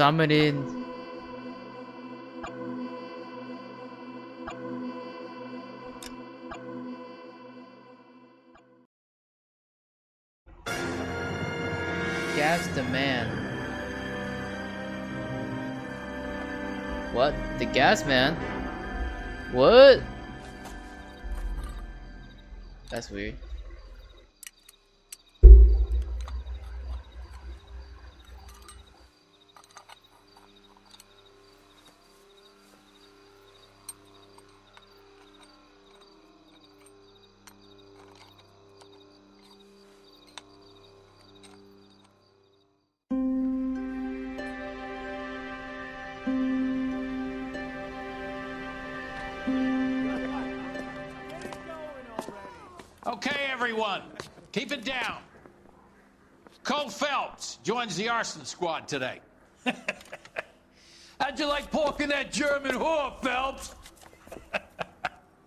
dominating. Gas demand. What? The gas man? What? That's weird. Okay, everyone, keep it down. Cole Phelps joins the arson squad today. How'd you like porking that German whore, Phelps?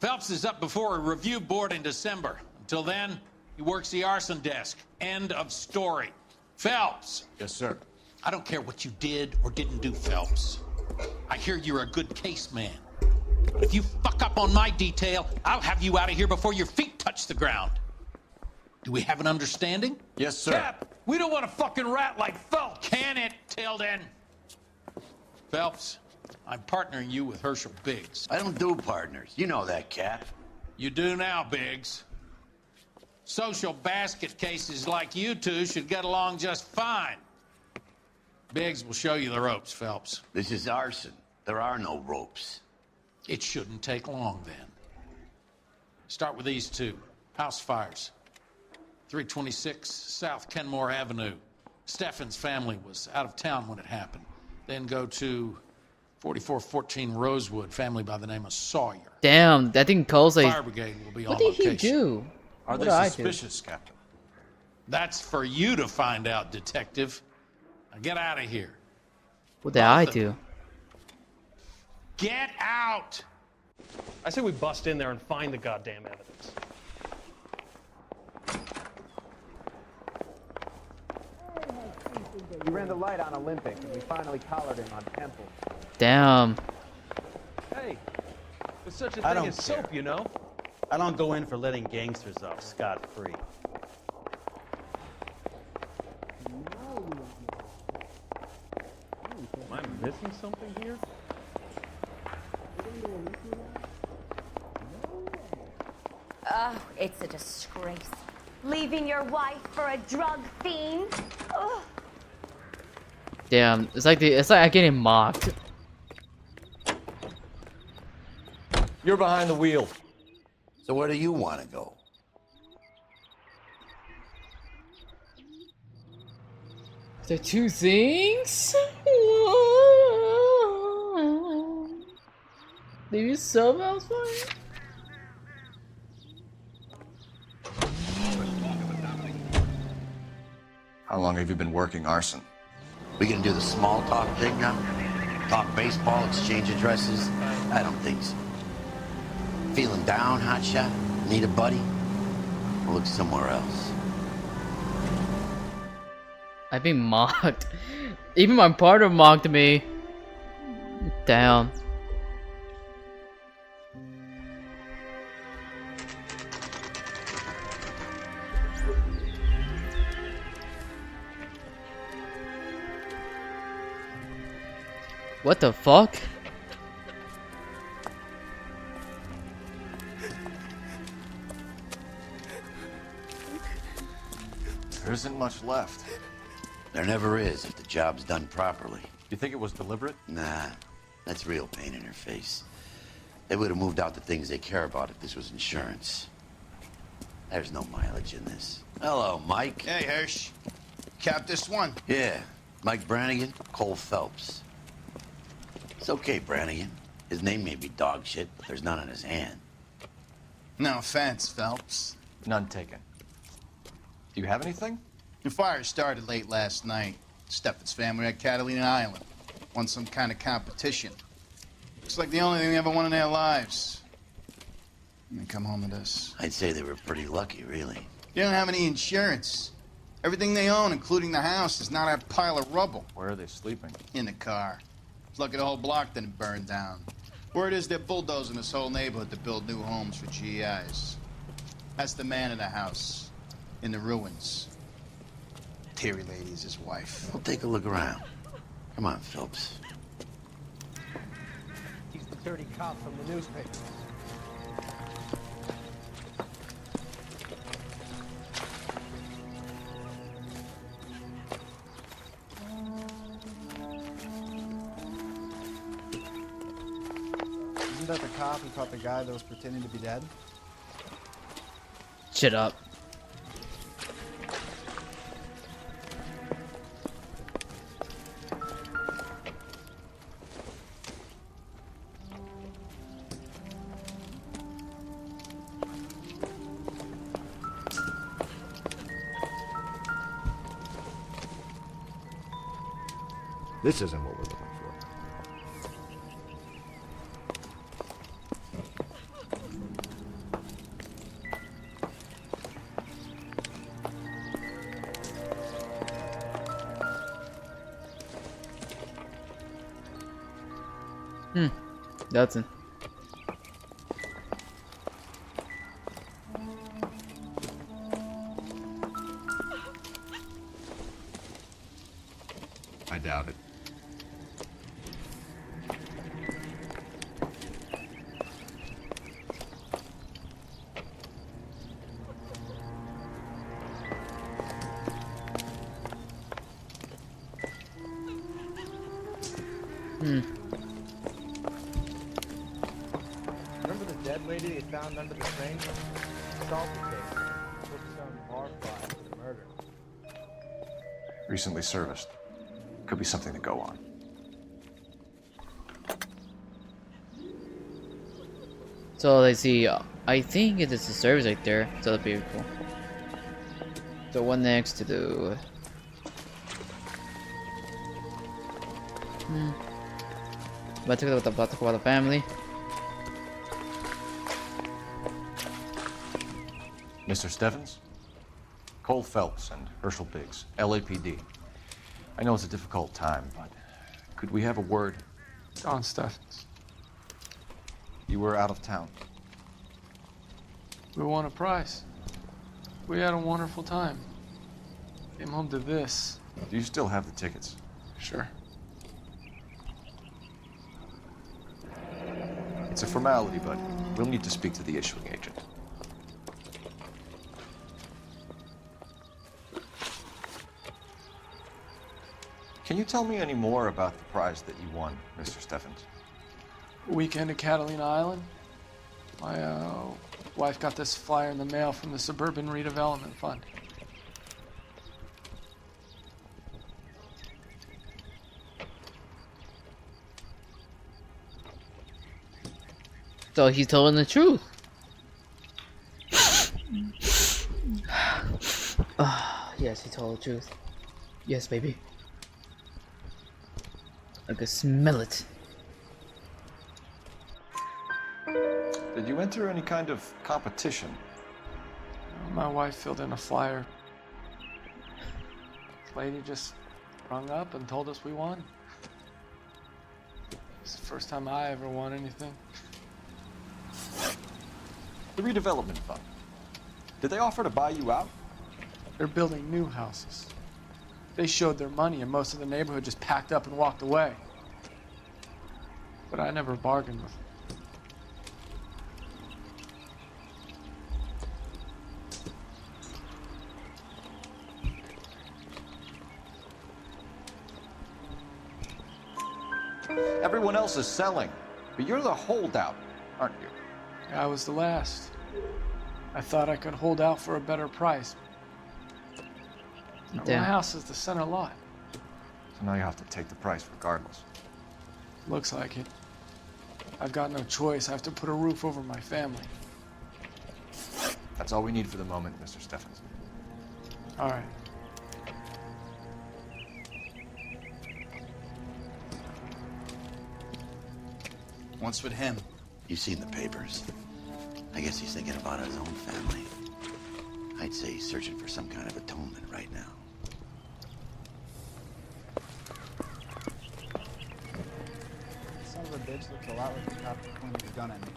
Phelps is up before a review board in December. Until then, he works the arson desk. End of story. Phelps. Yes, sir. I don't care what you did or didn't do, Phelps. I hear you're a good case man. But if you fuck up on my detail, I'll have you out of here before your feet touch the ground. Do we have an understanding? Yes, sir. Cap, we don't want a fucking rat like Phelps. Can it, Tilden? Phelps, I'm partnering you with Herschel Biggs. I don't do partners. You know that, Cap. You do now, Biggs. Social basket cases like you two should get along just fine. Biggs will show you the ropes, Phelps. This is arson. There are no ropes. It shouldn't take long, then. Start with these two. House fires. 326 South Kenmore Avenue. Steffen's family was out of town when it happened. Then go to 4414 Rosewood, family by the name of Sawyer. Damn, I think Cole's like. Fire brigade will be on What did location. he do? Are What they did I do? suspicious, Captain? That's for you to find out, detective. Now get out of here. What did I Both of do? Get out! I say we bust in there and find the goddamn evidence. We ran the light on Olympic, and we finally collared him on Temple. Damn. Hey, there's such a I thing don't as care. soap, you know? I don't go in for letting gangsters off scot-free. Am I missing something here? Oh, it's a disgrace. Leaving your wife for a drug fiend? Ugh. Damn. It's like I'm getting mocked. You're behind the wheel. So where do you want to go? The two things? Maybe so else for you? How long have you been working arson? We gonna do the small talk thing now? Talk baseball, exchange addresses? I don't think so. Feeling down, hotshot? Need a buddy? We'll look somewhere else. I've been mocked. Even my partner mocked me. Damn. What the fuck? There isn't much left. There never is if the job's done properly. You think it was deliberate? Nah, that's real pain in her face. They would have moved out the things they care about if this was insurance. There's no mileage in this. Hello, Mike. Hey, Hirsch. Cap this one. Yeah, Mike Brannigan, Cole Phelps. It's okay, Brannigan. His name may be dog shit, but there's none on his hand. No offense, Phelps. None taken. Do you have anything? The fire started late last night. Steffen's family at Catalina Island. Won some kind of competition. Looks like the only thing they ever won in their lives. And they come home to this. I'd say they were pretty lucky, really. You don't have any insurance. Everything they own, including the house, is not a pile of rubble. Where are they sleeping? In the car. It's lucky the whole block didn't burn down. Word is they're bulldozing this whole neighborhood to build new homes for GIs. That's the man in the house, in the ruins. Terry lady's his wife. We'll take a look around. Come on, Phelps. He's the dirty cop from the newspapers. Isn't that the cop who caught the guy that was pretending to be dead? Shut up. This isn't what we're looking for. That's it. I doubt it. Remember the dead lady they found under the train? Solved the case. Took some bar fly for the murder. Recently serviced. Could be something to go on. So let's see. I think it is the service right there. So that'd be cool. The one next to the. But talk about the family. Mr. Stevens? Cole Phelps and Herschel Biggs, LAPD. I know it's a difficult time, but could we have a word? Don Steffens. You were out of town. We won a prize. We had a wonderful time. Came home to this. Do you still have the tickets? Sure. It's a formality, but we'll need to speak to the issuing agent. Can you tell me any more about the prize that you won, Mr. Steffens? Weekend at Catalina Island. My wife got this flyer in the mail from the Suburban Redevelopment Fund. So he's telling the truth. Yes, he told the truth. Yes, baby. I can smell it. Did you enter any kind of competition? My wife filled in a flyer. This lady just rung up and told us we won. It's the first time I ever won anything. The redevelopment fund. Did they offer to buy you out? They're building new houses. They showed their money and most of the neighborhood just packed up and walked away. But I never bargained with them. Everyone else is selling, but you're the holdout, aren't you? I was the last. I thought I could hold out for a better price. Now, my house is the center lot. So now you have to take the price regardless. Looks like it. I've got no choice. I have to put a roof over my family. That's all we need for the moment, Mr. Steffens. All right. What's with him? You've seen the papers. I guess he's thinking about his own family. I'd say he's searching for some kind of atonement right now. bitch looks a lot like the cop that pointed his gun at me.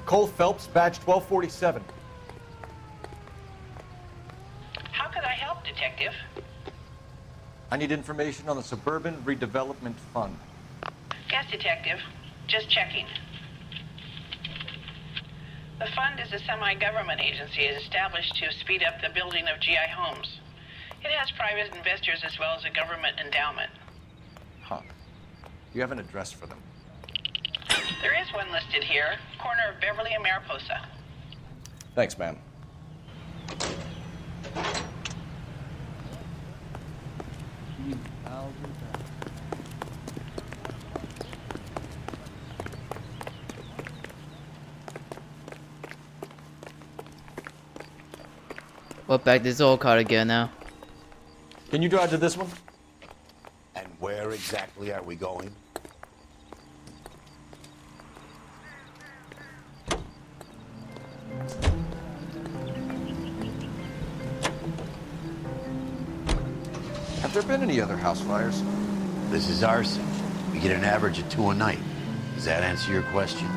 Cole Phelps, badge 1247. How could I help, Detective? I need information on the Suburban Redevelopment Fund. Yes, Detective. Just checking. The fund is a semi-government agency established to speed up the building of GI homes. It has private investors as well as a government endowment. Huh. You have an address for them? There is one listed here, corner of Beverly and Mariposa. Thanks, ma'am. What back this old car again now? Can you drive to this one? And where exactly are we going? Have there been any other house fires? This is arson. We get an average of 2 a night. Does that answer your question?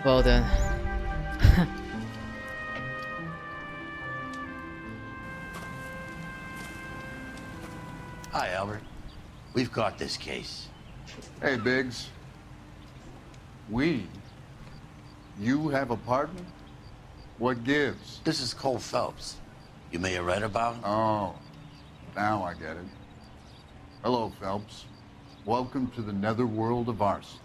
Well then. Hi, Albert. We've caught this case. Hey, Biggs. We? You have a partner? What gives? This is Cole Phelps. You may have read about him. Oh, now I get it. Hello, Phelps. Welcome to the netherworld of arson.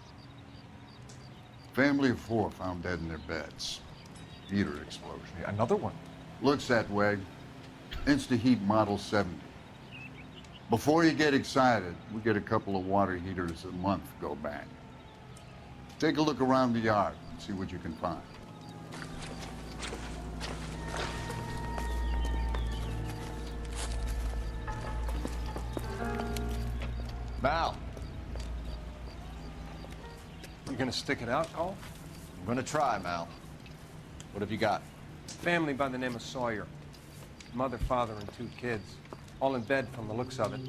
Family of 4 found dead in their beds. Heater explosion. Another one. Looks that way. Insta-heat Model 70. Before you get excited, we get a couple of water heaters a month go bang. Take a look around the yard and see what you can find. Mal, You gonna stick it out, Cole? I'm gonna try, Mal. What have you got? Family by the name of Sawyer. Mother, father, and 2 kids. All in bed from the looks of it.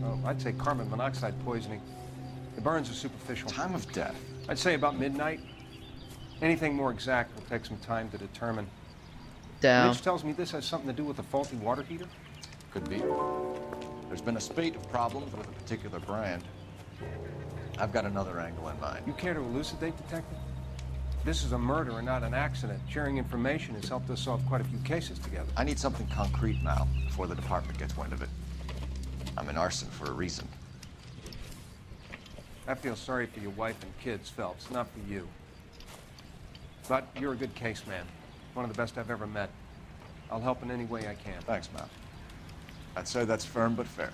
Oh, I'd say carbon monoxide poisoning. The burns are superficial. Time of death? I'd say about midnight. Anything more exact will take some time to determine. Down. Mitch tells me this has something to do with a faulty water heater? Could be. There's been a spate of problems with a particular brand. I've got another angle in mind. You care to elucidate, Detective? This is a murder and not an accident. Sharing information has helped us solve quite a few cases together. I need something concrete, Mal, before the department gets wind of it. I'm in arson for a reason. I feel sorry for your wife and kids, Phelps, not for you. But you're a good case man. One of the best I've ever met. I'll help in any way I can. Thanks, Mal. I'd say that's firm but fair.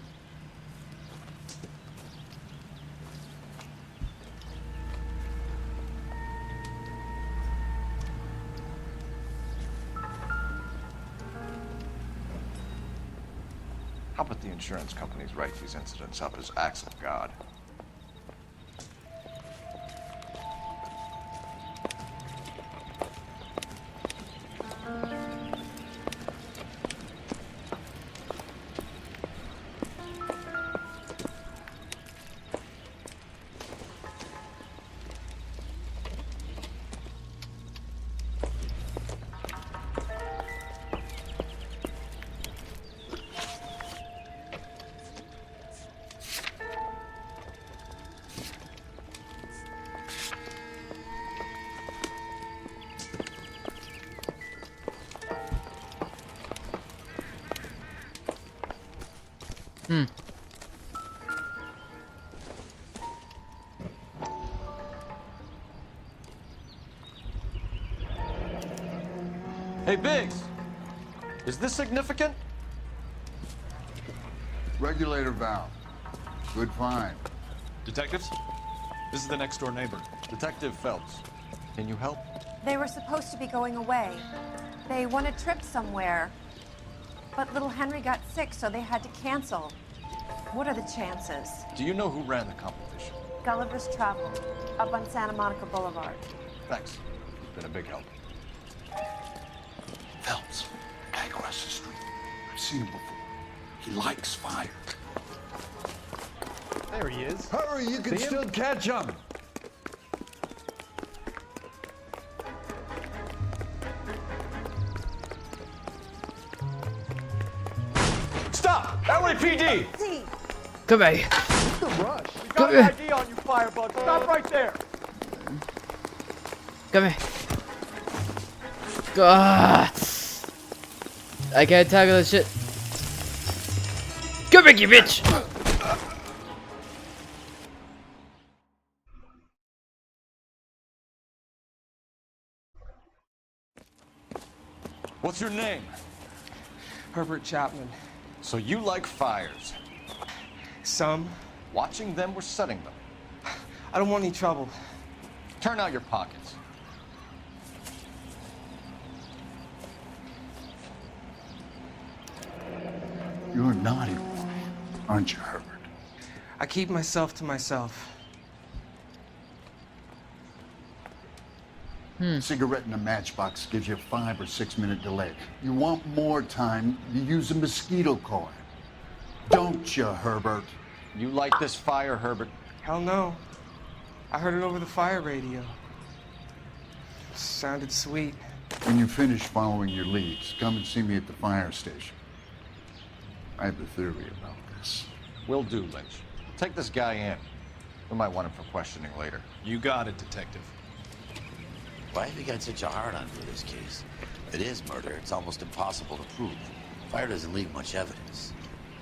How about the insurance companies write these incidents up as acts of God? Hey, Biggs, is this significant? Regulator valve. Good find. Detectives? This is the next door neighbor. Detective Phelps, can you help? They were supposed to be going away. They won a trip somewhere. But little Henry got sick, so they had to cancel. What are the chances? Do you know who ran the competition? Gulliver's Travel, up on Santa Monica Boulevard. Thanks. You've been a big help. Phelps, guy across the street. I've seen him before. He likes fire. There he is. Hurry, you can See him? still catch him. Stop! LAPD! Come here. What's the rush? We Come got here. an ID on you, Firebug. Stop right there. Come here. Ah. I can't tackle this shit. Come back, you bitch! What's your name? Herbert Chapman. So you like fires? Some. Watching them or setting them? I don't want any trouble. Turn out your pockets. You're a naughty boy, aren't you, Herbert? I keep myself to myself. Cigarette in a matchbox gives you a 5 or 6 minute delay. You want more time, you use a mosquito coil. Don't you, Herbert? You like this fire, Herbert? Hell no. I heard it over the fire radio. Sounded sweet. When you finish following your leads, come and see me at the fire station. I have a theory about this. Will do, Lynch. Take this guy in. We might want him for questioning later. You got it, Detective. Why have you got such a hard-on for this case? If it is murder, it's almost impossible to prove. Fire doesn't leave much evidence.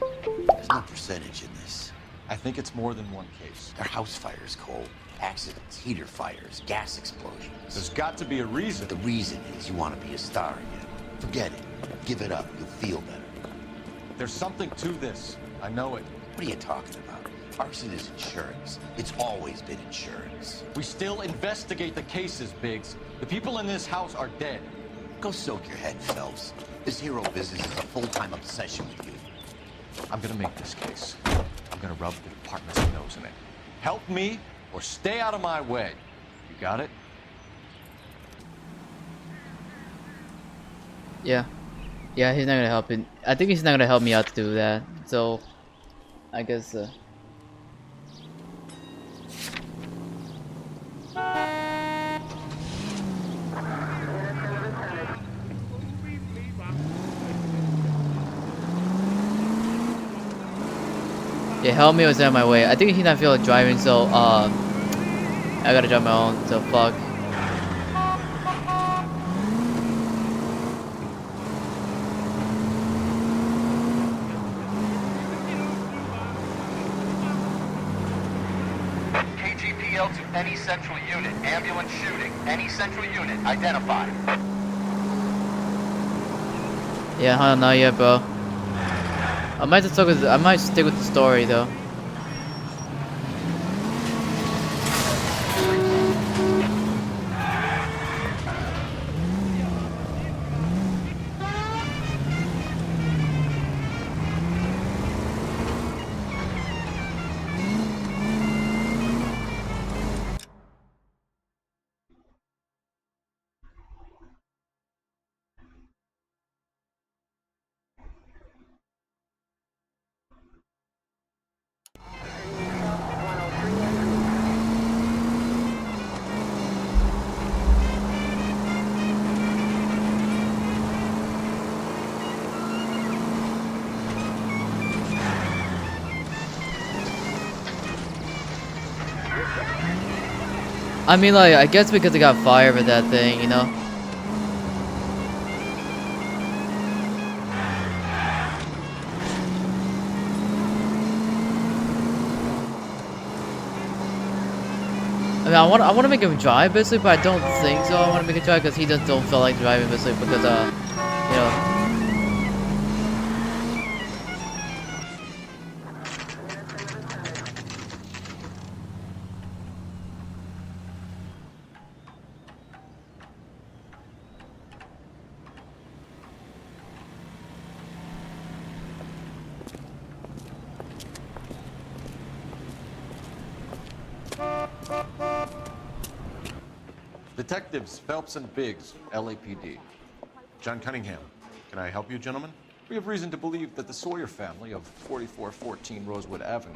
There's no percentage in this. I think it's more than one case. They're house fires, Cole. Accidents, heater fires, gas explosions. There's got to be a reason. The reason is you want to be a star again. Forget it. Give it up. You'll feel better. There's something to this. I know it. What are you talking about? Arson is insurance. It's always been insurance. We still investigate the cases, Biggs. The people in this house are dead. Go soak your head, Phelps. This hero business is a full-time obsession with you. I'm gonna make this case. I'm gonna rub the department's nose in it. Help me or stay out of my way. You got it? Yeah. Yeah, he's not gonna help it. I think he's not gonna help me out to do that. So, I guess. Yeah, help me was on my way. I think he's not feeling like driving, so I gotta drive my own. So fuck. KGPL to any central unit. Ambulance shooting. Any central unit. Identify. Yeah, I don't know yet, bro. I might just I might stick with the story though. I mean, like, I guess because it got fired for that thing, you know? I mean, I want to make him drive, basically, but I don't think so. I want to make him drive because he just don't feel like driving, basically, because, you know. Detectives Phelps and Biggs, LAPD. John Cunningham. Can I help you, gentlemen? We have reason to believe that the Sawyer family of 4414 Rosewood Avenue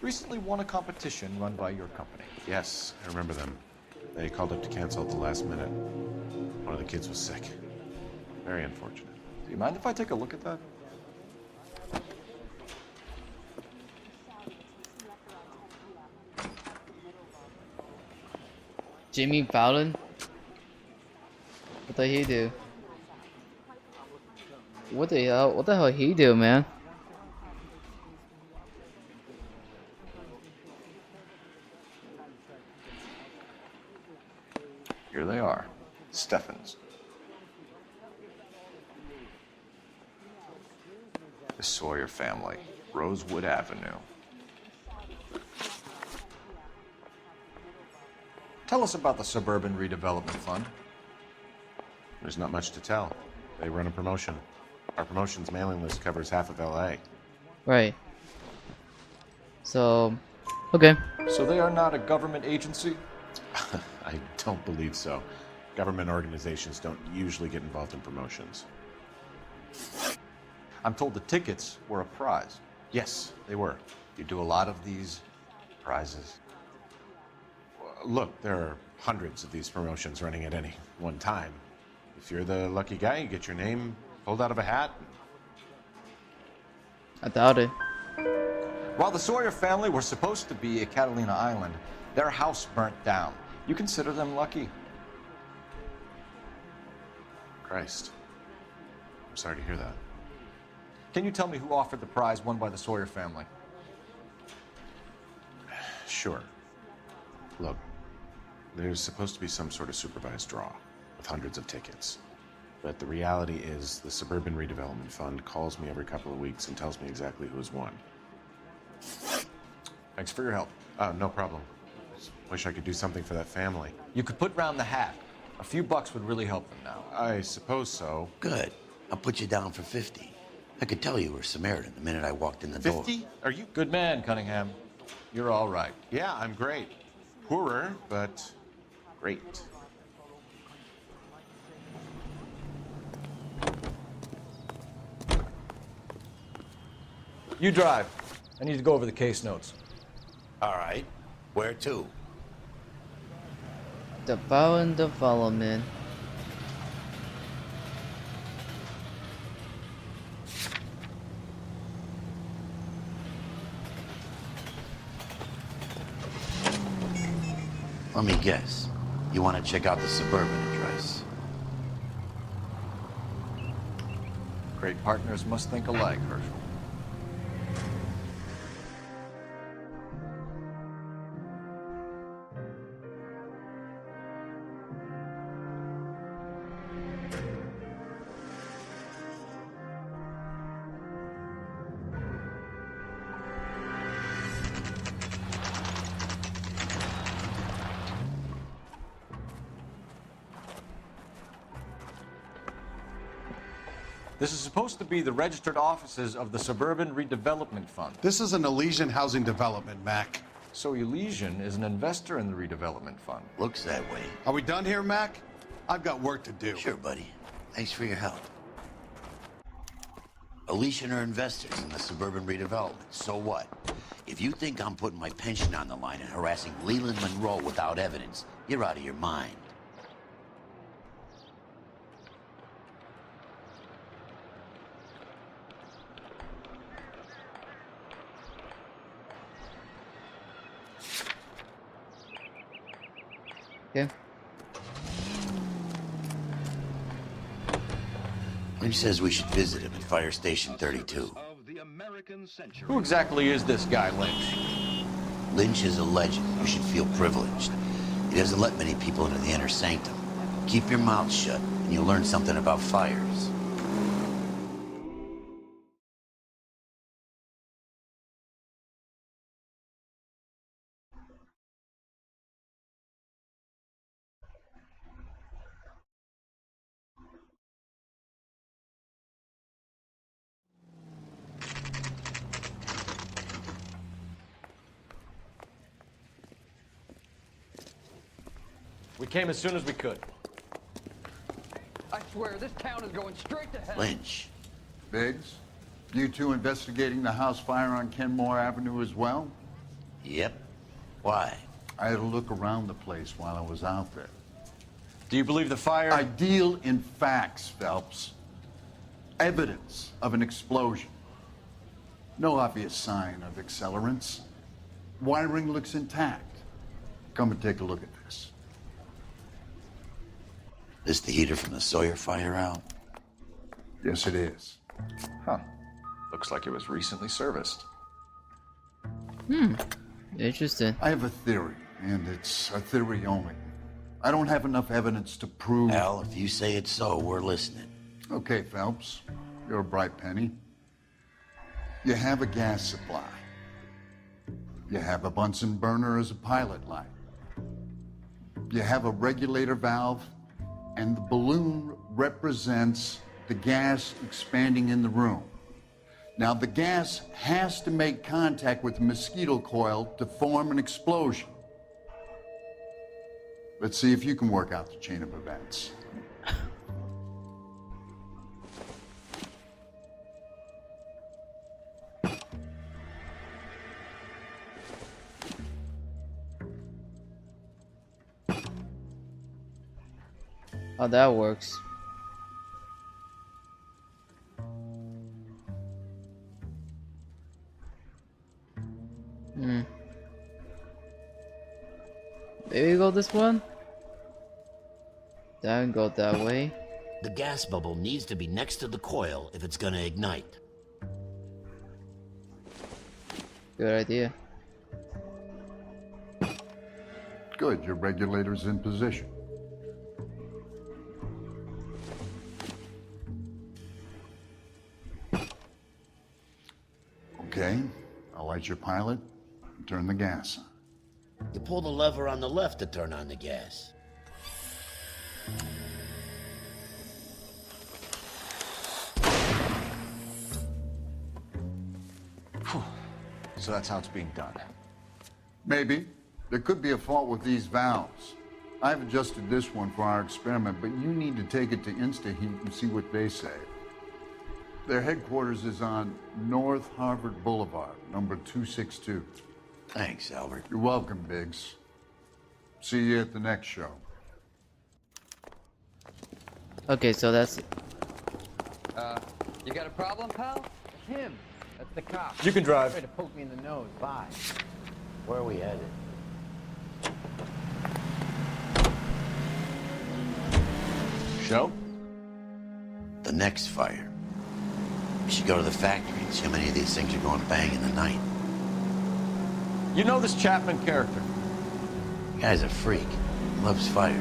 recently won a competition run by your company. Yes, I remember them. They called up to cancel at the last minute. One of the kids was sick. Very unfortunate. Do you mind if I take a look at that? Jimmy Fallon? What did he do? What the hell? What the hell he do, man? Here they are. Steffens. The Sawyer family, Rosewood Avenue. Tell us about the Suburban Redevelopment Fund. There's not much to tell. They run a promotion. Our promotion's mailing list covers half of LA. Right. So, okay. So they are not a government agency? I don't believe so. Government organizations don't usually get involved in promotions. I'm told the tickets were a prize. Yes, they were. You do a lot of these prizes. Look, there are hundreds of these promotions running at any one time. If you're the lucky guy, you get your name pulled out of a hat. I doubt it. While the Sawyer family were supposed to be at Catalina Island, their house burnt down. You consider them lucky? Christ. I'm sorry to hear that. Can you tell me who offered the prize won by the Sawyer family? Sure. Look, there's supposed to be some sort of supervised draw with hundreds of tickets. But the reality is the Suburban Redevelopment Fund calls me every couple of weeks and tells me exactly who's won. Thanks for your help. No problem. Just wish I could do something for that family. You could put round the hat. A few bucks would really help them now. I suppose so. Good. I'll put you down for 50. I could tell you were Samaritan the minute I walked in the door. 50? Are you... Good man, Cunningham. You're all right. Yeah, I'm great. Poorer, but great. You drive. I need to go over the case notes. All right. Where to? The Fallon Development. Let me guess. You want to check out the Suburban address? Great partners must think alike, Herschel. This is supposed to be the registered offices of the Suburban Redevelopment Fund. This is an Elysian housing development, Mac. So Elysian is an investor in the redevelopment fund. Looks that way. Are we done here, Mac? I've got work to do. Sure, buddy. Thanks for your help. Elysian are investors in the Suburban Redevelopment. So what? If you think I'm putting my pension on the line and harassing Leland Monroe without evidence, you're out of your mind. Okay. Lynch says we should visit him at Fire Station 32. Who exactly is this guy, Lynch? Lynch is a legend. You should feel privileged. He doesn't let many people into the inner sanctum. Keep your mouth shut, and you'll learn something about fires. We came as soon as we could. I swear, this town is going straight to hell. Lynch. Biggs, you two investigating the house fire on Kenmore Avenue as well? Yep. Why? I had a look around the place while I was out there. Do you believe the fire? I deal in facts, Phelps. Evidence of an explosion. No obvious sign of accelerants. Wiring looks intact. Come and take a look at this. This the heater from the Sawyer fire out? Yes, it is. Huh. Looks like it was recently serviced. Interesting. I have a theory, and it's a theory only. I don't have enough evidence to prove... Al, if you say it's so, we're listening. Okay, Phelps. You're a bright penny. You have a gas supply. You have a Bunsen burner as a pilot light. You have a regulator valve, and the balloon represents the gas expanding in the room. Now, the gas has to make contact with the mosquito coil to form an explosion. Let's see if you can work out the chain of events. How that works. Maybe go this one? Then go that way. The gas bubble needs to be next to the coil if it's gonna ignite. Good idea. Good, your regulator's in position. Okay, I'll light your pilot and turn the gas on. You pull the lever on the left to turn on the gas. So that's how it's being done. Maybe. There could be a fault with these valves. I've adjusted this one for our experiment, but you need to take it to InstaHeat and see what they say. Their headquarters is on North Harvard Boulevard, number 262. Thanks, Albert. You're welcome, Biggs. See you at the next show. Okay, so that's... You got a problem, pal? It's him. That's the cop. You can drive. Trying to poke me in the nose. Bye. Where are we headed? Show? The next fire. We should go to the factory and see how many of these things are going bang in the night. You know this Chapman character? Guy's a freak. Loves fires.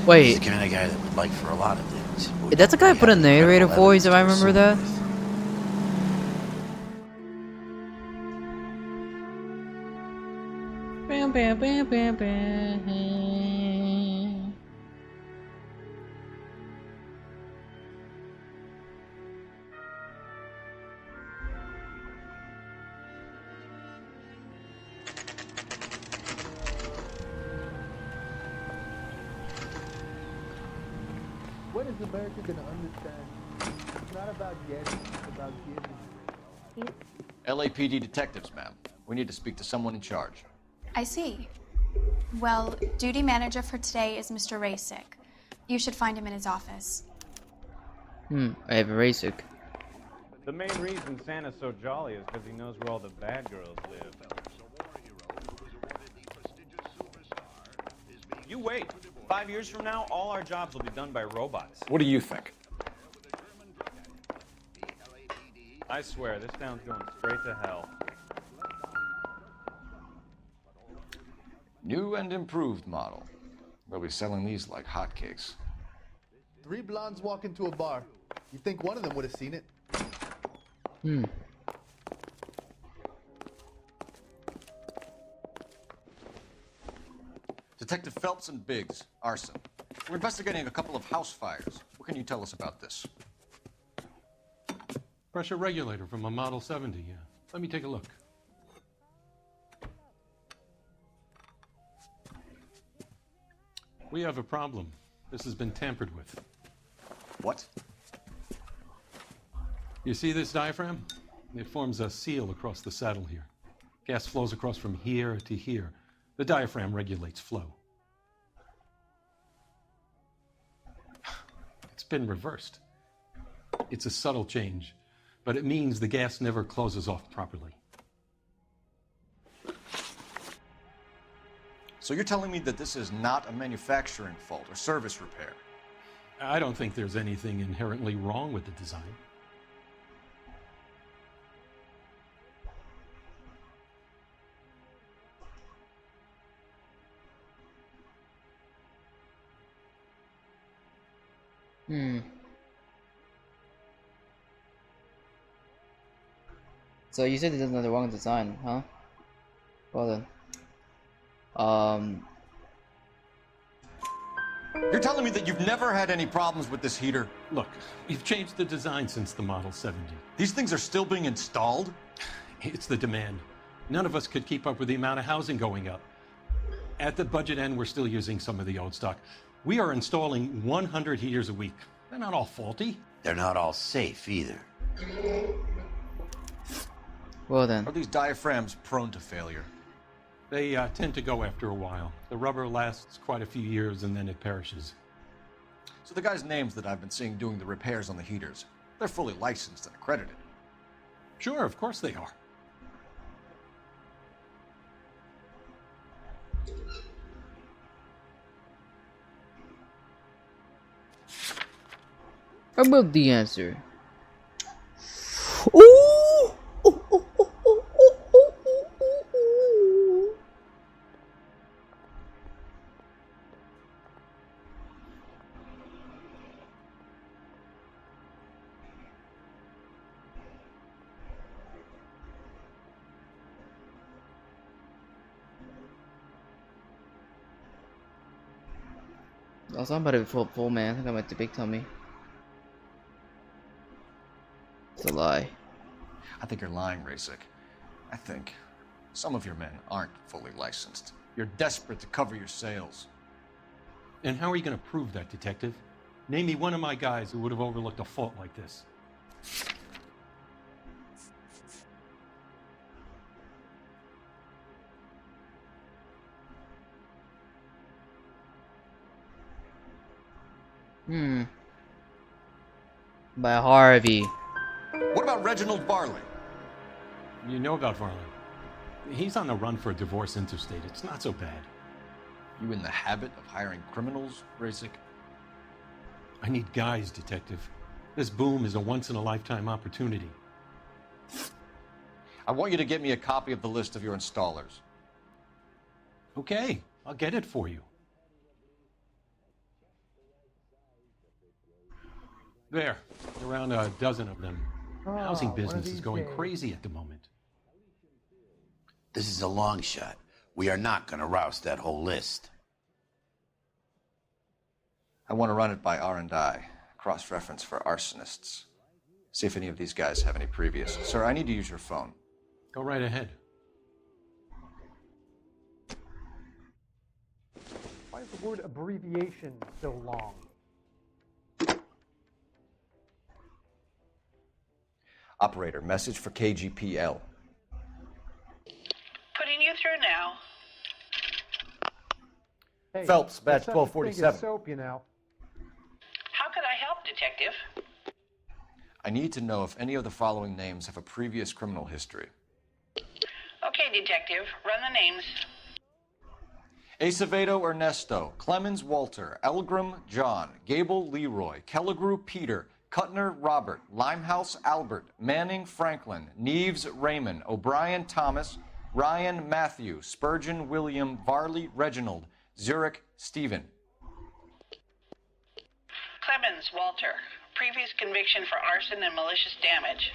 Wait. He's the kind of guy that would like for a lot of things. That's the guy who put a narrator voice, if I remember that. Bam, bam, bam, bam, bam. When is America gonna understand? It's not about getting, it's about giving. LAPD detectives, ma'am. We need to speak to someone in charge. I see. Well, duty manager for today is Mr. Rasick. You should find him in his office. I have a Rasick. The main reason Santa's so jolly is because he knows where all the bad girls live. You wait. 5 years from now, all our jobs will be done by robots. What do you think? I swear, this town's going straight to hell. New and improved model. They'll be selling these like hotcakes. 3 blondes walk into a bar. You'd think one of them would have seen it. Detective Phelps and Biggs, arson. We're investigating a couple of house fires. What can you tell us about this? Pressure regulator from a Model 70, yeah. Let me take a look. We have a problem. This has been tampered with. What? You see this diaphragm? It forms a seal across the saddle here. Gas flows across from here to here. The diaphragm regulates flow. It's been reversed. It's a subtle change, but it means the gas never closes off properly. So you're telling me that this is not a manufacturing fault or service repair? I don't think there's anything inherently wrong with the design. So you said there's nothing wrong with design, huh? Well then. You're telling me that you've never had any problems with this heater? Look, we've changed the design since the Model 70. These things are still being installed? It's the demand. None of us could keep up with the amount of housing going up. At the budget end, we're still using some of the old stock. We are installing 100 heaters a week. They're not all faulty. They're not all safe either. Well then. Are these diaphragms prone to failure? They tend to go after a while. The rubber lasts quite a few years and then it perishes. So the guys' names that I've been seeing doing the repairs on the heaters, they're fully licensed and accredited. Sure, of course they are. About the answer. Ooh! Also, I'm about to be full, man. I think I'm at the big tummy. It's a lie. I think you're lying, Rasik. I think some of your men aren't fully licensed. You're desperate to cover your sales. And how are you going to prove that, Detective? Name me one of my guys who would have overlooked a fault like this. By Harvey. What about Reginald Varley? You know about Varley. He's on the run for a divorce interstate. It's not so bad. You in the habit of hiring criminals, Rasik? I need guys, Detective. This boom is a once-in-a-lifetime opportunity. I want you to get me a copy of the list of your installers. Okay, I'll get it for you. There, around a dozen of them. Housing business is going crazy at the moment. This is a long shot. We are not going to roust that whole list. I want to run it by R&I, cross-reference for arsonists. See if any of these guys have any previous. Sir, I need to use your phone. Go right ahead. Why is the word abbreviation so long? Operator, message for KGPL. Putting you through now. Hey, Phelps, batch there's such a thing as 1247. soap, you know. How could I help, Detective? I need to know if any of the following names have a previous criminal history. Okay, Detective, run the names. Acevedo Ernesto, Clemens Walter, Elgram John, Gable Leroy, Kelligrew Peter, Cutner Robert, Limehouse Albert, Manning Franklin, Neves Raymond, O'Brien Thomas, Ryan Matthew, Spurgeon William, Varley Reginald, Zurich Stephen. Clemens Walter, previous conviction for arson and malicious damage.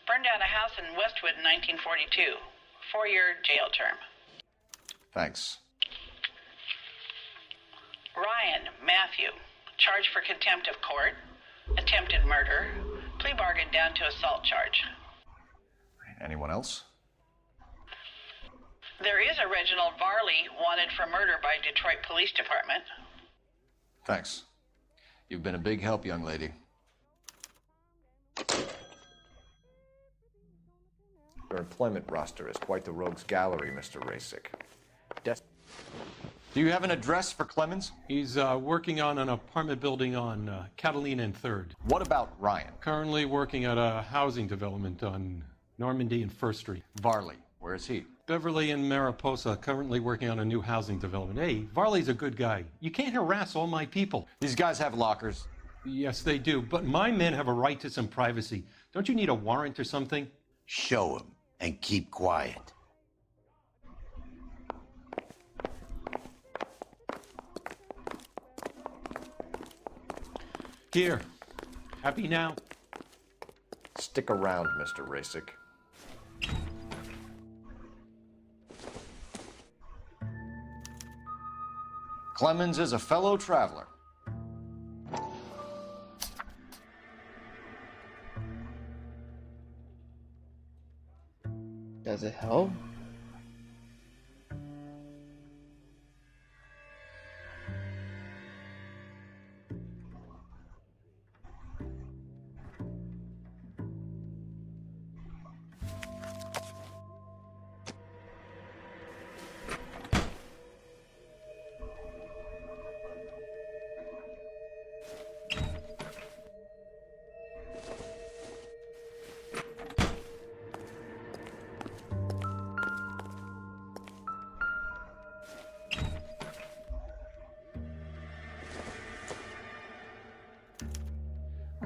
Burned down a house in Westwood in 1942. 4-year jail term. Thanks. Ryan Matthew, charged for contempt of court, attempted murder, plea bargain down to assault charge. Anyone else? There is a Reginald Varley wanted for murder by Detroit Police Department. Thanks. You've been a big help, young lady. Your employment roster is quite the rogues gallery, Mr. Rasick. Do you have an address for Clemens? He's working on an apartment building on Catalina and 3rd. What about Ryan? Currently working at a housing development on Normandy and 1st Street. Varley, where is he? Beverly and Mariposa, currently working on a new housing development. Hey, Varley's a good guy. You can't harass all my people. These guys have lockers. Yes, they do, but my men have a right to some privacy. Don't you need a warrant or something? Show him and keep quiet. Here. Happy now? Stick around, Mr. Rasick. Clemens is a fellow traveler. Does it help?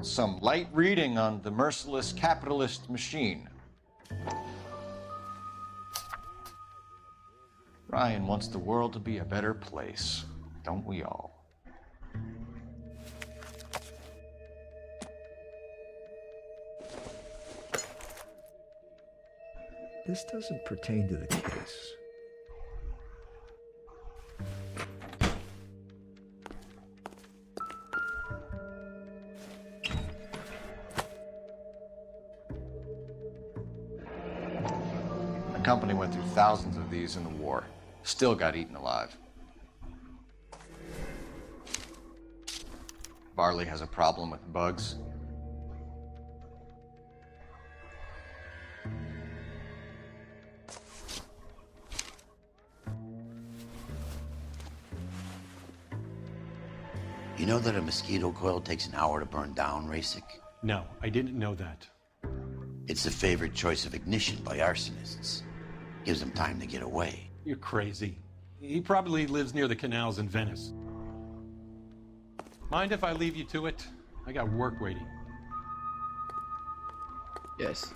Some light reading on the merciless capitalist machine. Ryan wants the world to be a better place, don't we all? This doesn't pertain to the case. The company went through thousands of these in the war. Still got eaten alive. Varley has a problem with bugs. You know that a mosquito coil takes an hour to burn down, Rasick? No, I didn't know that. It's the favorite choice of ignition by arsonists. Gives them time to get away. You're crazy. He probably lives near the canals in Venice. Mind if I leave you to it? I got work waiting. Yes.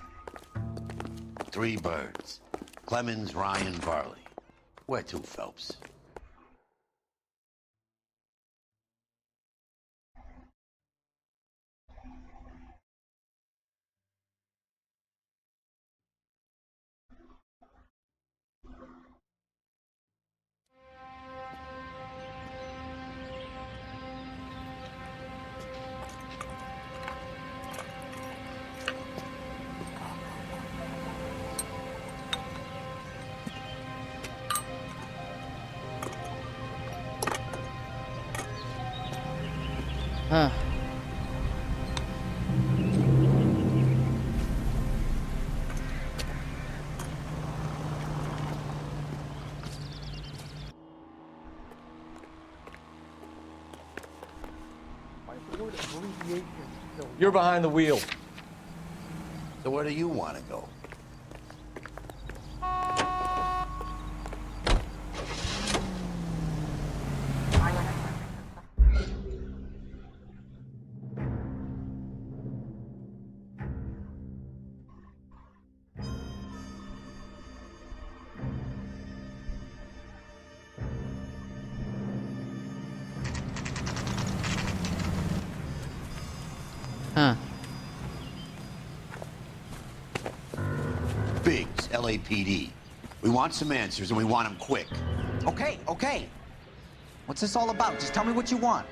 3 birds. Clemens, Ryan, Varley. Where to, Phelps? Huh. You're behind the wheel. So where do you want to go? Huh. Biggs, LAPD. We want some answers, and we want them quick. Okay, okay. What's this all about? Just tell me what you want.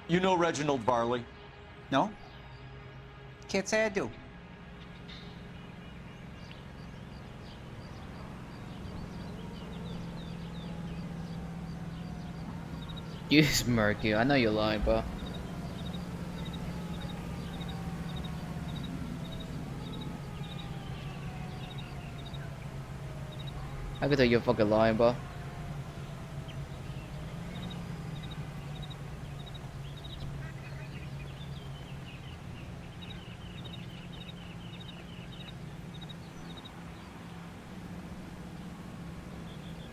You know Reginald Varley? No? Can't say I do. You smirk you. I know you're lying, bro. I could tell you're fucking lying, bro.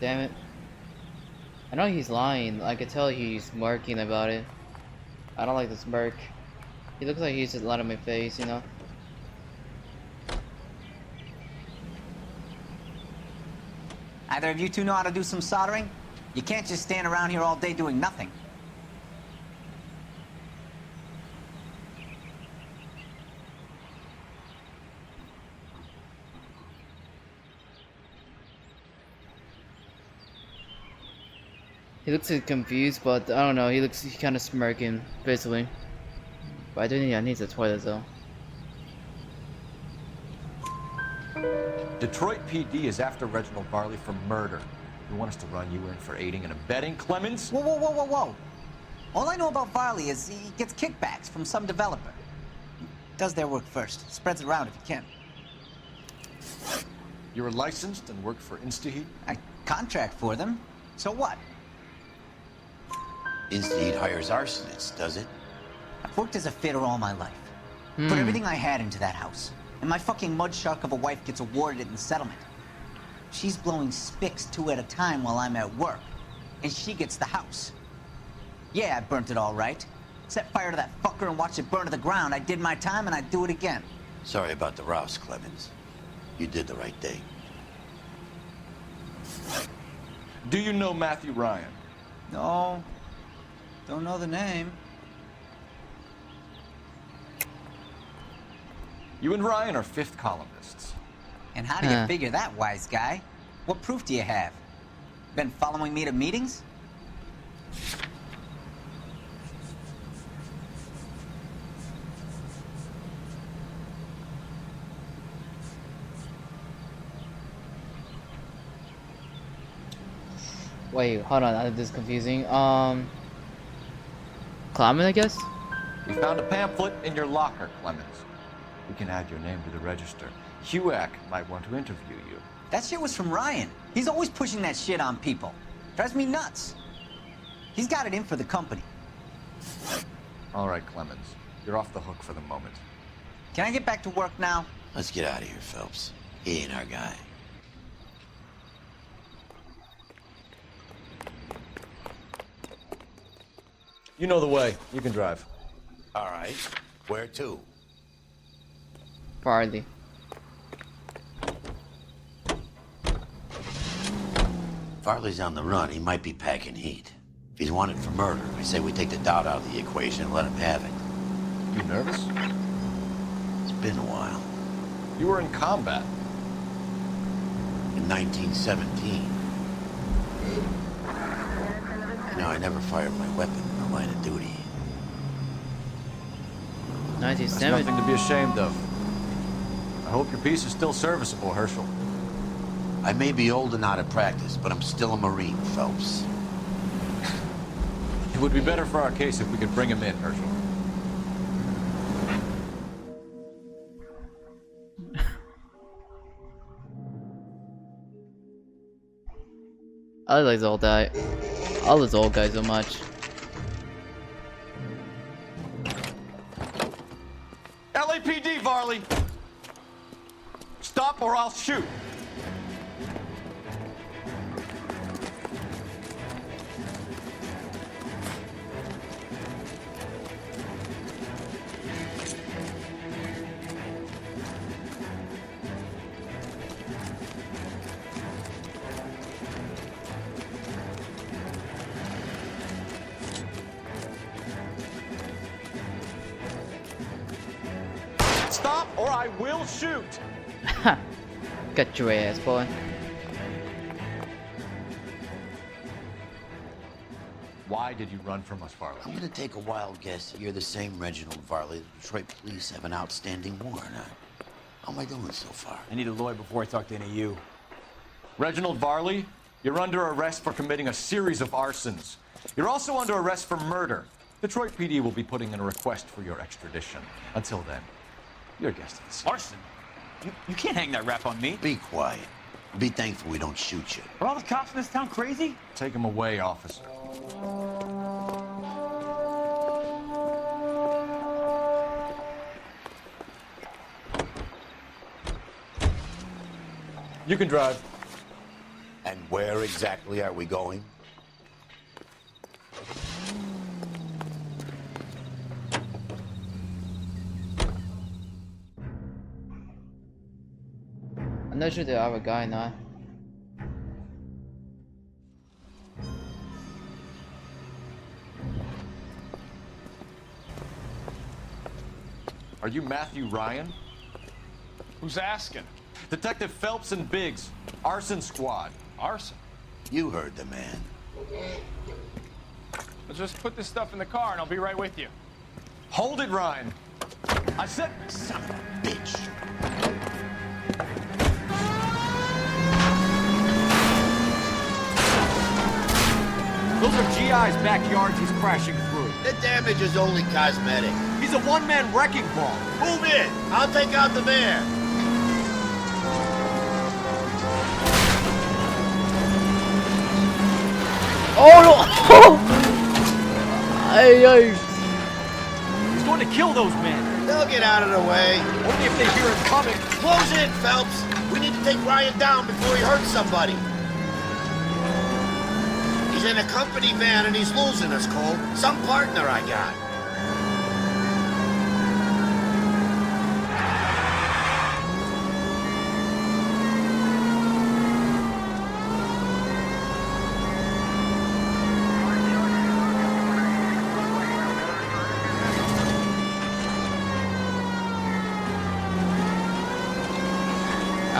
Damn it. I know he's lying. I could tell he's smirking about it. I don't like the smirk. He looks like he's just lying on my face, you know? Either of you two know how to do some soldering? You can't just stand around here all day doing nothing. He looks confused, but I don't know. He's kind of smirking, basically. But I do think I need the toilet though. Detroit PD is after Reginald Varley for murder. You want us to run you in for aiding and abetting, Clemens? Whoa, whoa, whoa, whoa, whoa. All I know about Varley is he gets kickbacks from some developer. Does their work first. Spreads it around if he can. You're licensed and work for InstaHeat? I contract for them. So what? InstaHeat hires arsonists, does it? I've worked as a fitter all my life. Put everything I had into that house. And my fucking mud shark of a wife gets awarded it in settlement. She's blowing spics 2 at a time while I'm at work. And she gets the house. Yeah, I burnt it all right. Set fire to that fucker and watched it burn to the ground. I did my time and I'd do it again. Sorry about the rouse, Clemens. You did the right thing. Do you know Matthew Ryan? No. Don't know the name. You and Ryan are fifth columnists. And how do you figure that, wise guy? What proof do you have? Been following me to meetings? Wait, hold on. This is confusing. Clement, I guess? We found a pamphlet in your locker, Clemens. We can add your name to the register. HUAC might want to interview you. That shit was from Ryan. He's always pushing that shit on people. Drives me nuts. He's got it in for the company. All right, Clemens. You're off the hook for the moment. Can I get back to work now? Let's get out of here, Phelps. He ain't our guy. You know the way. You can drive. All right. Where to? Farley. Farley's on the run. He might be packing heat. If he's wanted for murder, I say we take the doubt out of the equation and let him have it. You nervous? It's been a while. You were in combat. In 1917. You know, I never fired my weapon in the line of duty. 97. That's nothing to be ashamed of. I hope your piece is still serviceable, Herschel. I may be old and out of practice, but I'm still a Marine, Phelps. It would be better for our case if we could bring him in, Herschel. I like the old guy. I love this old guy so much. LAPD, Varley! Stop or I'll shoot! Stop or I will shoot! Ha! Got your ass, boy. Why did you run from us, Varley? I'm gonna take a wild guess that you're the same Reginald Varley the Detroit police have an outstanding warrant on. How am I doing so far? I need a lawyer before I talk to any of you. Reginald Varley, you're under arrest for committing a series of arsons. You're also under arrest for murder. Detroit PD will be putting in a request for your extradition. Until then, you're a guest of the scene. Arson? You can't hang that rap on me. Be quiet. Be thankful we don't shoot you. Are all the cops in this town crazy? Take him away, officer. You can drive. And where exactly are we going? I'm not sure they have a guy now. Are you Matthew Ryan? Who's asking? Detective Phelps and Biggs, arson squad. Arson? You heard the man. Let's just put this stuff in the car and I'll be right with you. Hold it, Ryan. I said, son of a bitch. Those are GI's backyards he's crashing through. The damage is only cosmetic. He's a one-man wrecking ball. Move in. I'll take out the van. Oh no! Ay. He's going to kill those men. They'll get out of the way. Only if they hear him coming. Close in, Phelps. We need to take Ryan down before he hurts somebody. He's in a company van and he's losing us, Cole. Some partner I got.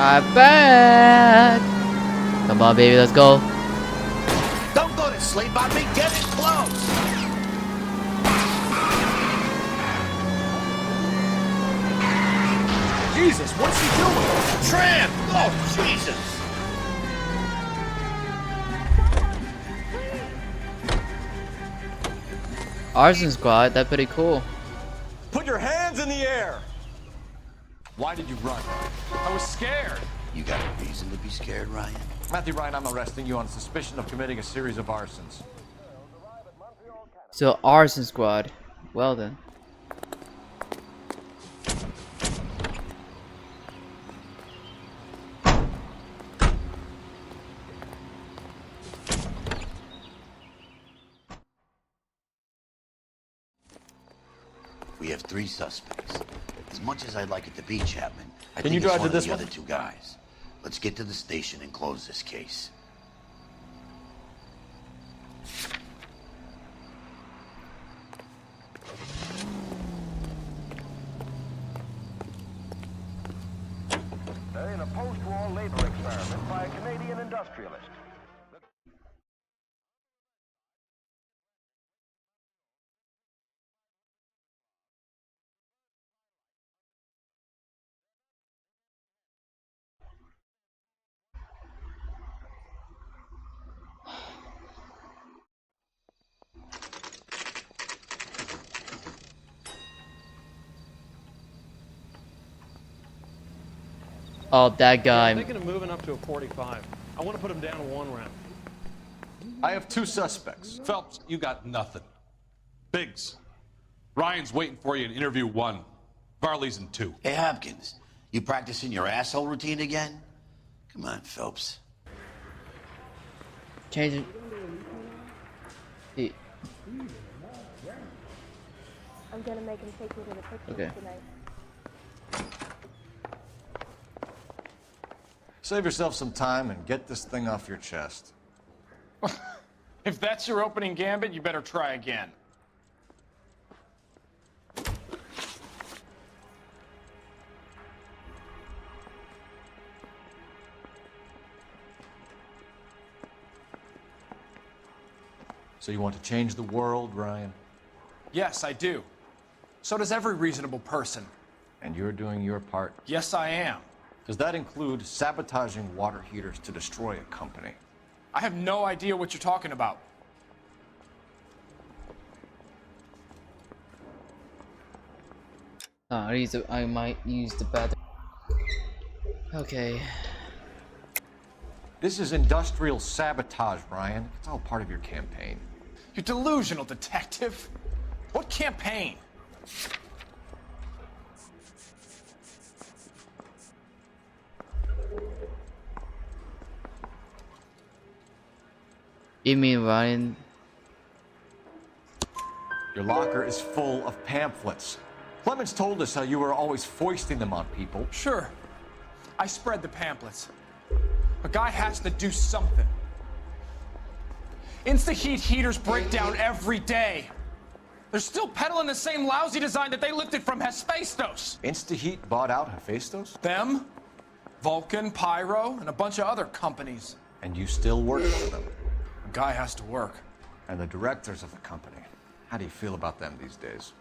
I'm back. Come on, baby, let's go. Don't go to sleep on me. Get it close. Jesus, what's he doing? Tramp! Oh, Jesus! Arson squad, that's pretty cool. Put your hands in the air! Why did you run? I was scared. You got a reason to be scared, Ryan? Matthew Ryan, I'm arresting you on suspicion of committing a series of arsons. So arson squad. Well then. We have 3 suspects. As much as I'd like it to be, Chapman, I Can think you it's drive one to of this the one? other 2 guys. Let's get to the station and close this case. In a post-war labor experiment by a Canadian industrialist. Oh, that guy. I'm thinking of moving up to a 45. I want to put him down to 1 round. I have 2 suspects. Phelps, you got nothing. Biggs, Ryan's waiting for you in interview 1. Varley's in 2. Hey, Hopkins, you practicing your asshole routine again? Come on, Phelps. Change it. I'm gonna make him take me to the pictures Okay. tonight. Save yourself some time and get this thing off your chest. If that's your opening gambit, you better try again. So you want to change the world, Ryan? Yes, I do. So does every reasonable person. And you're doing your part? Yes, I am. Does that include sabotaging water heaters to destroy a company? I have no idea what you're talking about. I might use the bathroom. Okay. This is industrial sabotage, Ryan. It's all part of your campaign. You're delusional, detective. What campaign? You mean Ryan? Your locker is full of pamphlets. Clemens told us how you were always foisting them on people. Sure. I spread the pamphlets. A guy has to do something. Insta-heat heaters break down every day. They're still peddling the same lousy design that they lifted from Hephaestus. Insta-heat bought out Hephaestus? Them, Vulcan, Pyro, and a bunch of other companies. And you still work for them? A guy has to work. And the directors of the company. How do you feel about them these days?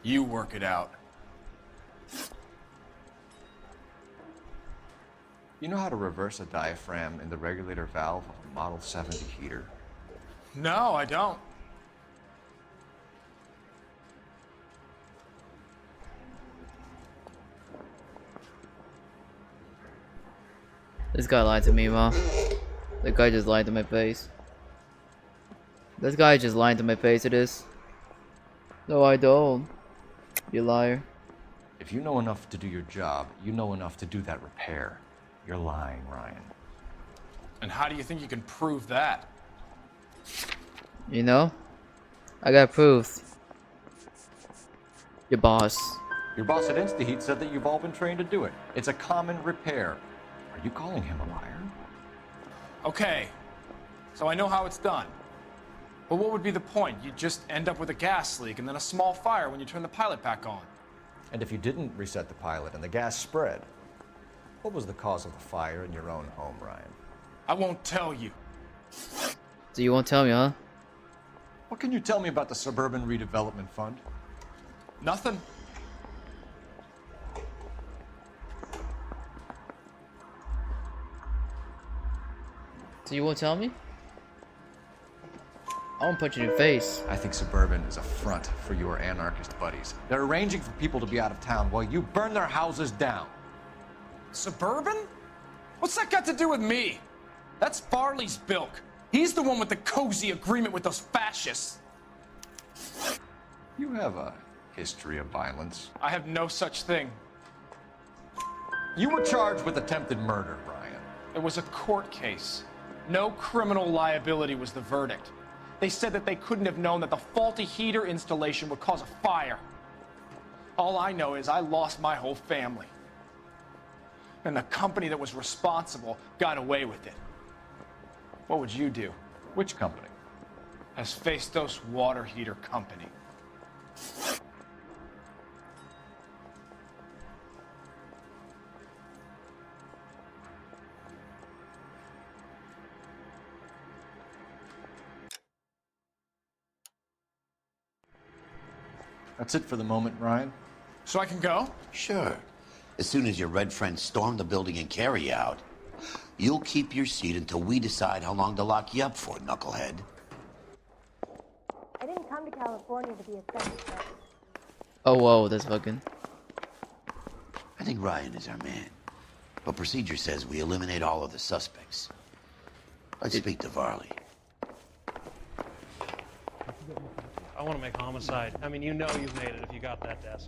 You work it out. You know how to reverse a diaphragm in the regulator valve of a Model 70 heater? No, I don't. This guy lied to me, Ma. The guy just lied to my face. This guy just lied to my face, it is. No, I don't. You liar. If you know enough to do your job, you know enough to do that repair. You're lying, Ryan. And how do you think you can prove that? You know? I got proof. Your boss. Your boss at InstaHeat said that you've all been trained to do it. It's a common repair. Are you calling him a liar? Okay, so I know how it's done. But what would be the point? You'd just end up with a gas leak and then a small fire when you turn the pilot back on. And if you didn't reset the pilot and the gas spread, what was the cause of the fire in your own home, Ryan? I won't tell you. So you won't tell me, huh? What can you tell me about the Suburban Redevelopment Fund? Nothing. So you won't tell me? I won't punch you in the face. I think Suburban is a front for your anarchist buddies. They're arranging for people to be out of town while you burn their houses down. Suburban? What's that got to do with me? That's Farley's bilk. He's the one with the cozy agreement with those fascists. You have a history of violence. I have no such thing. You were charged with attempted murder, Ryan. It was a court case. No criminal liability was the verdict. They said that they couldn't have known that the faulty heater installation would cause a fire. All I know is I lost my whole family. And the company that was responsible got away with it. What would you do? Which company? Hephaestus Water Heater Company. That's it for the moment, Ryan. So I can go? Sure. As soon as your red friends storm the building and carry out, you'll keep your seat until we decide how long to lock you up for, knucklehead. I didn't come to California to be a secretary. Oh, whoa, that's fucking. I think Ryan is our man. But procedure says we eliminate all of the suspects. Let's speak to Varley. I want to make homicide. I mean, you know you've made it if you got that desk.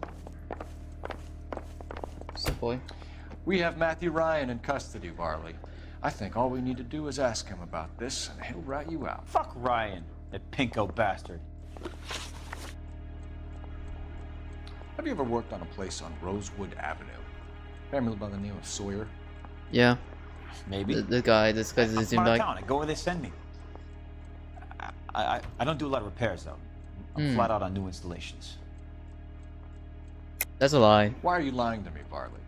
So boy. We have Matthew Ryan in custody, Varley. I think all we need to do is ask him about this, and he'll rat you out. Fuck Ryan, that pinko bastard. Have you ever worked on a place on Rosewood Avenue? Family by the name of Sawyer? Yeah. Maybe. This guy doesn't seem like. I go where they send me. I don't do a lot of repairs though. I'm flat out on new installations. That's a lie. Why are you lying to me, Varley?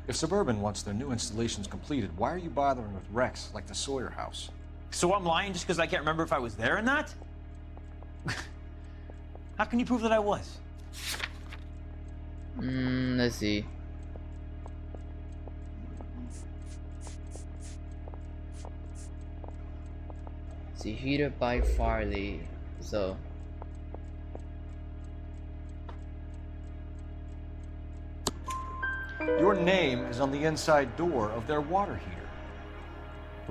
If Suburban wants their new installations completed, why are you bothering with wrecks like the Sawyer house? So I'm lying just because I can't remember if I was there or not? How can you prove that I was? Let's see. See, heater by Farley. So Your name is on the inside door of their water heater.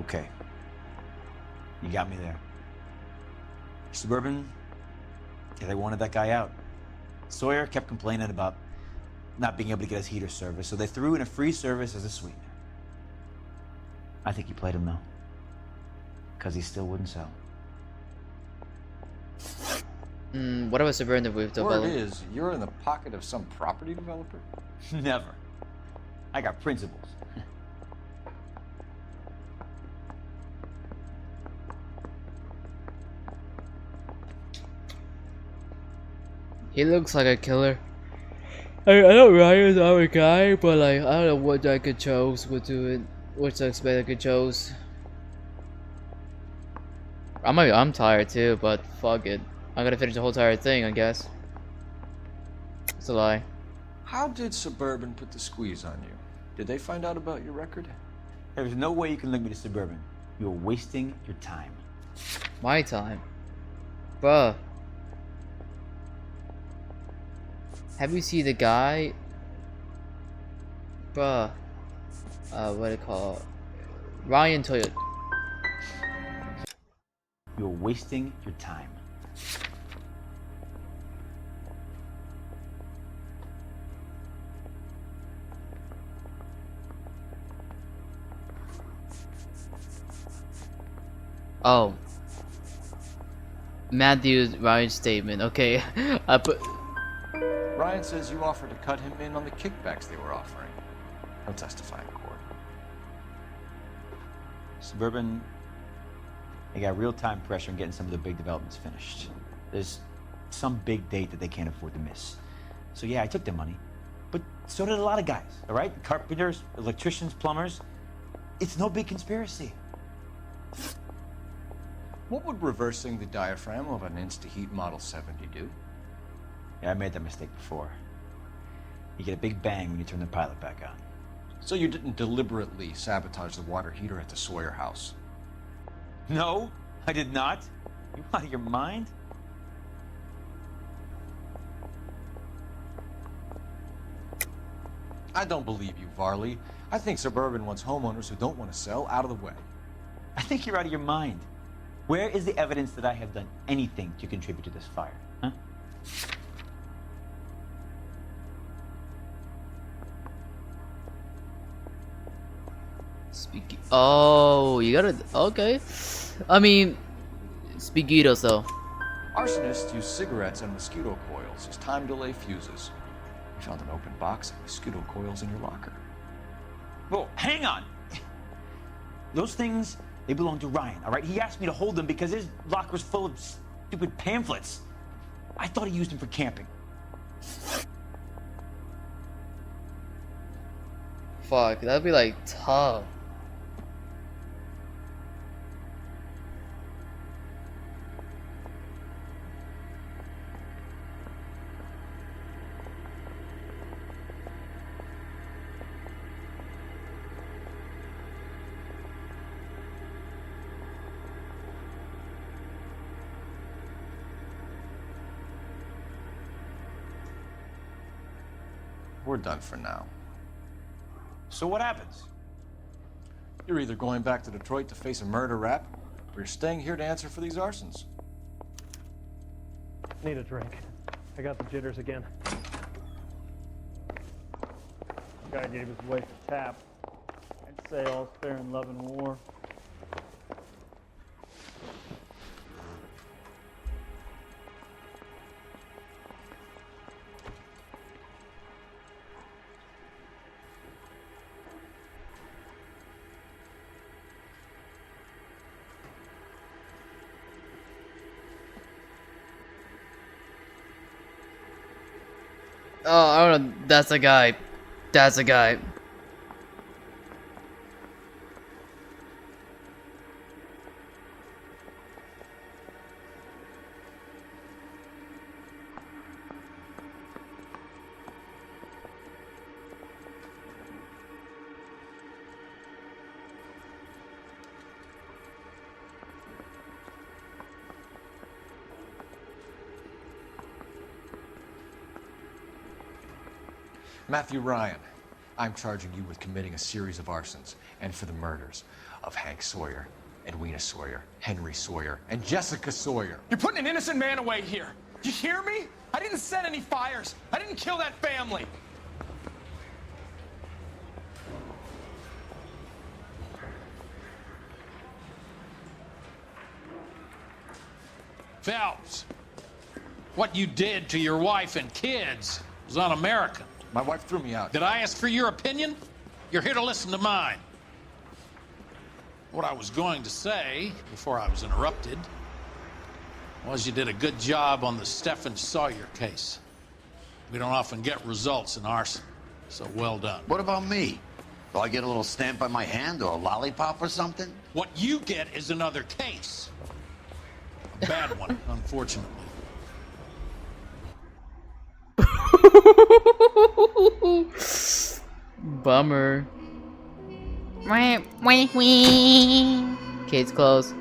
Okay. You got me there. Suburban, yeah, they wanted that guy out. Sawyer kept complaining about not being able to get his heater service, so they threw in a free service as a sweetener. I think he played him though, because he still wouldn't sell. What about Suburban with the Word is, you're in the pocket of some property developer? Never. I got principles. He looks like a killer. I know Ryan's our guy, but like I don't know what I could chose would do it. What to expect I could chose. I'm tired too, but fuck it. I'm gonna finish the whole entire thing, I guess. It's a lie. How did Suburban put the squeeze on you? Did they find out about your record? There's no way you can link me to Suburban. You're wasting your time. My time? Bruh. Have you seen the guy? Bruh. What do you call it? Ryan Toyota. You're wasting your time. Oh. Matthew's Ryan's statement. Okay. I put. Ryan says you offered to cut him in on the kickbacks they were offering. He'll testify in court. Suburban, they got real-time pressure on getting some of the big developments finished. There's some big date that they can't afford to miss. So yeah, I took their money, but so did a lot of guys, all right? Carpenters, electricians, plumbers. It's no big conspiracy. What would reversing the diaphragm of an Insta-Heat Model 70 do? Yeah, I made that mistake before. You get a big bang when you turn the pilot back on. So you didn't deliberately sabotage the water heater at the Sawyer house? No, I did not. You out of your mind? I don't believe you, Varley. I think Suburban wants homeowners who don't want to sell out of the way. I think you're out of your mind. Where is the evidence that I have done anything to contribute to this fire, huh? Oh, you gotta. Okay. I mean, Speakitos though. Arsonists use cigarettes and mosquito coils as time delay fuses. We found an open box of mosquito coils in your locker. Whoa, hang on! Those things, they belong to Ryan, all right? He asked me to hold them because his locker's full of stupid pamphlets. I thought he used them for camping. Fuck, that'd be like tough. We're done for now. So what happens? You're either going back to Detroit to face a murder rap, or you're staying here to answer for these arsons. Need a drink. I got the jitters again. Guy gave his wife a tap. I'd say all's fair in love and war. Oh, I don't know. That's a guy. That's a guy. Matthew Ryan, I'm charging you with committing a series of arsons and for the murders of Hank Sawyer, Edwina Sawyer, Henry Sawyer, and Jessica Sawyer. You're putting an innocent man away here. You hear me? I didn't set any fires. I didn't kill that family. Phelps, what you did to your wife and kids was un-American. My wife threw me out. Did I ask for your opinion? You're here to listen to mine. What I was going to say, before I was interrupted, was you did a good job on the Stephen Sawyer case. We don't often get results in arson, so well done. What about me? Do I get a little stamp on my hand or a lollipop or something? What you get is another case. A bad one, unfortunately. Bummer. Case closed.